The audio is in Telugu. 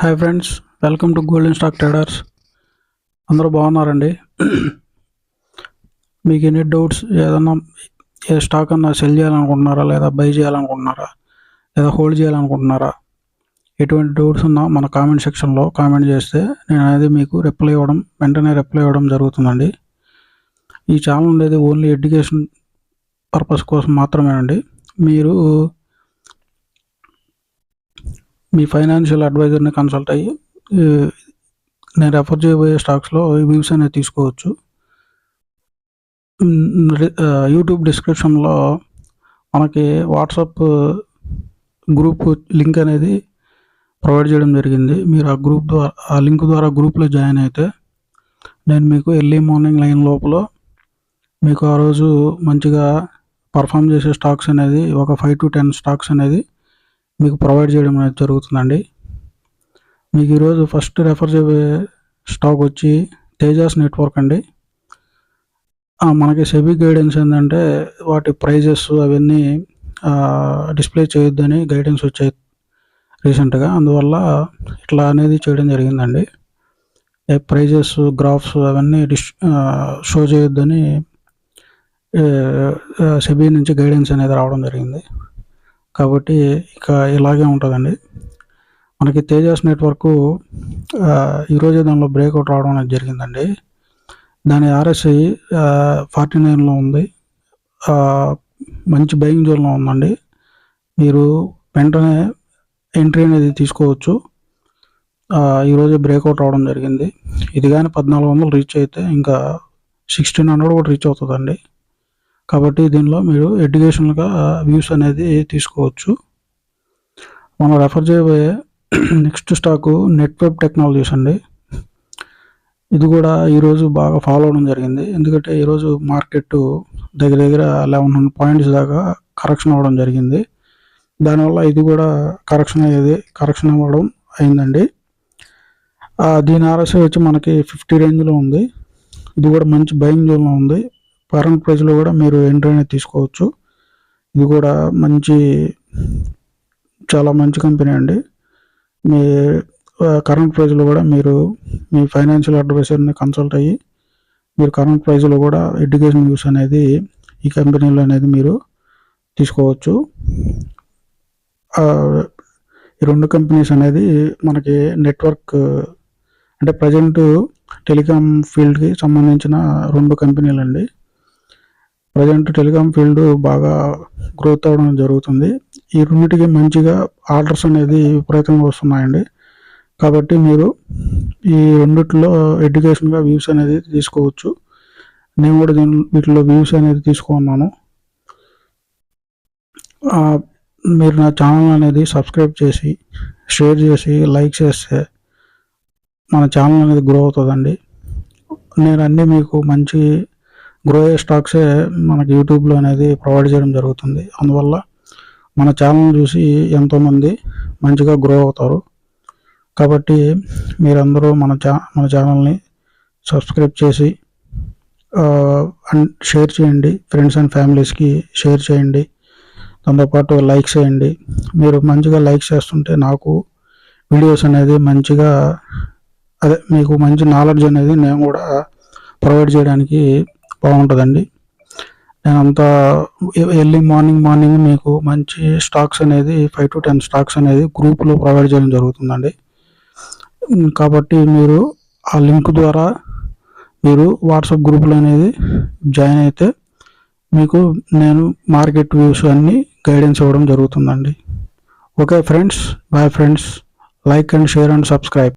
Hi friends, welcome to golden stock traders. అందరూ బాగున్నారండి? మీకు ఎన్ని డౌట్స్, ఏదన్నా ఏ స్టాక్ అన్నా సెల్ చేయాలనుకుంటున్నారా, లేదా బై చేయాలనుకుంటున్నారా, లేదా హోల్డ్ చేయాలనుకుంటున్నారా? ఎటువంటి డౌట్స్ ఉన్నా మన కామెంట్ సెక్షన్లో కామెంట్ చేస్తే నేను అనేది మీకు వెంటనే రిప్లై ఇవ్వడం జరుగుతుందండి. ఈ ఛానల్ అనేది ఓన్లీ ఎడ్యుకేషన్ పర్పస్ కోసం మాత్రమేనండి. మీరు మీ ఫైనాన్షియల్ అడ్వైజర్ని కన్సల్ట్ అయ్యి నేను రెఫర్ చేయబోయే స్టాక్స్లో వ్యూస్ అనేది తీసుకోవచ్చు. యూట్యూబ్ డిస్క్రిప్షన్లో మనకి వాట్సాప్ గ్రూప్ లింక్ అనేది ప్రొవైడ్ చేయడం జరిగింది. మీరు ఆ లింక్ ద్వారా గ్రూప్లో జాయిన్ అయితే నేను మీకు ఎర్లీ మార్నింగ్ 9 లోపల మీకు ఆ రోజు మంచిగా పర్ఫామ్ చేసే స్టాక్స్ అనేది ఒక 5 to 10 స్టాక్స్ అనేది మీకు ప్రొవైడ్ చేయడం అనేది జరుగుతుందండి. మీకు ఈరోజు ఫస్ట్ రెఫర్ చేయబోయే స్టాక్ వచ్చి తేజాస్ నెట్వర్క్ అండి. మనకి సెబీ గైడెన్స్ ఏంటంటే వాటి ప్రైజెస్ అవన్నీ డిస్ప్లే చేయొద్దని గైడెన్స్ వచ్చాయి రీసెంట్గా. అందువల్ల ఇట్లా అనేది చేయడం జరిగిందండి. ప్రైజెస్ గ్రాఫ్స్ అవన్నీ షో చేయొద్దని సెబీ నుంచి గైడెన్స్ అనేది రావడం జరిగింది. కాబట్టి ఇక ఇలాగే ఉంటుందండి. మనకి తేజాస్ నెట్వర్క్ ఈరోజే దానిలో బ్రేక్అవుట్ రావడం అనేది జరిగిందండి. దాని RSI 49లో ఉంది. మంచి బయింగ్ జోన్లో ఉందండి. మీరు వెంటనే ఎంట్రీ అనేది తీసుకోవచ్చు. ఈరోజే బ్రేక్అవుట్ రావడం జరిగింది. ఇది కానీ 1400 రీచ్ అయితే ఇంకా 1600 కూడా రీచ్ అవుతుందండి. కాబట్టి దీనిలో మీరు ఎడ్యుకేషనల్గా వ్యూస్ అనేది తీసుకోవచ్చు. మనం రెఫర్ చేయబోయే నెక్స్ట్ స్టాకు నెట్వర్క్ టెక్నాలజీస్ అండి. ఇది కూడా ఈరోజు బాగా ఫాలో అవడం జరిగింది. ఎందుకంటే ఈరోజు మార్కెట్ దగ్గర 1100 పాయింట్స్ దాకా కరెక్షన్ అవ్వడం జరిగింది. దానివల్ల ఇది కూడా కరెక్షన్ అవ్వడం అయిందండి. దీని RSI వచ్చి మనకి 50 రేంజ్లో ఉంది. ఇది కూడా మంచి బయింగ్ జోన్లో ఉంది. కరెంట్ ప్రైస్లో కూడా మీరు ఎంట్రీ అనేది తీసుకోవచ్చు. ఇది కూడా చాలా మంచి కంపెనీ అండి. మీ కరెంట్ ప్రైస్లో కూడా మీరు మీ ఫైనాన్షియల్ అడ్వైజర్ని కన్సల్ట్ అయ్యి మీరు కరెంట్ ప్రైస్లో కూడా ఎడ్యుకేషన్ న్యూస్ అనేది ఈ కంపెనీలో అనేది మీరు తీసుకోవచ్చు. ఈ రెండు కంపెనీస్ అనేది మనకి నెట్వర్క్ అంటే ప్రజెంట్ టెలికాం ఫీల్డ్కి సంబంధించిన 2 కంపెనీలు అండి. ప్రజెంట్ టెలికాం ఫీల్డ్ బాగా గ్రోత్ అవ్వడం జరుగుతుంది. ఈ రెండింటికి మంచిగా ఆర్డర్స్ అనేది విపరీతంగా వస్తున్నాయండి. కాబట్టి మీరు ఈ రెండిట్లో ఎడ్యుకేషన్గా వ్యూస్ అనేది తీసుకోవచ్చు. నేను కూడా వీటిలో వ్యూస్ అనేది తీసుకున్నాను. మీరు నా ఛానల్ అనేది సబ్స్క్రైబ్ చేసి షేర్ చేసి లైక్ చేస్తే మన ఛానల్ అనేది గ్రో అవుతుందండి. నేను అన్నీ మీకు మంచి గ్రో అయ్యే స్టాక్సే మనకి యూట్యూబ్లో అనేది ప్రొవైడ్ చేయడం జరుగుతుంది. అందువల్ల మన ఛానల్ చూసి ఎంతోమంది మంచిగా గ్రో అవుతారు. కాబట్టి మీరందరూ మన ఛానల్ని సబ్స్క్రైబ్ చేసి షేర్ చేయండి. ఫ్రెండ్స్ అండ్ ఫ్యామిలీస్కి షేర్ చేయండి. దాంతోపాటు లైక్ చేయండి. మీరు మంచిగా లైక్ చేస్తుంటే నాకు వీడియోస్ అనేది మంచిగా మీకు మంచి నాలెడ్జ్ అనేది నేను కూడా ప్రొవైడ్ చేయడానికి బాగుంటుందండి. నేను అంతా ఎర్లీ మార్నింగ్ మీకు మంచి స్టాక్స్ అనేది 5 to 10 స్టాక్స్ అనేది గ్రూప్లో ప్రొవైడ్ చేయడం జరుగుతుందండి. కాబట్టి మీరు ఆ లింక్ ద్వారా మీరు వాట్సాప్ గ్రూపులో అనేది జాయిన్ అయితే మీకు నేను మార్కెట్ వ్యూస్ అన్నీ గైడెన్స్ ఇవ్వడం జరుగుతుందండి. Okay friends, bye friends. Like and share and subscribe.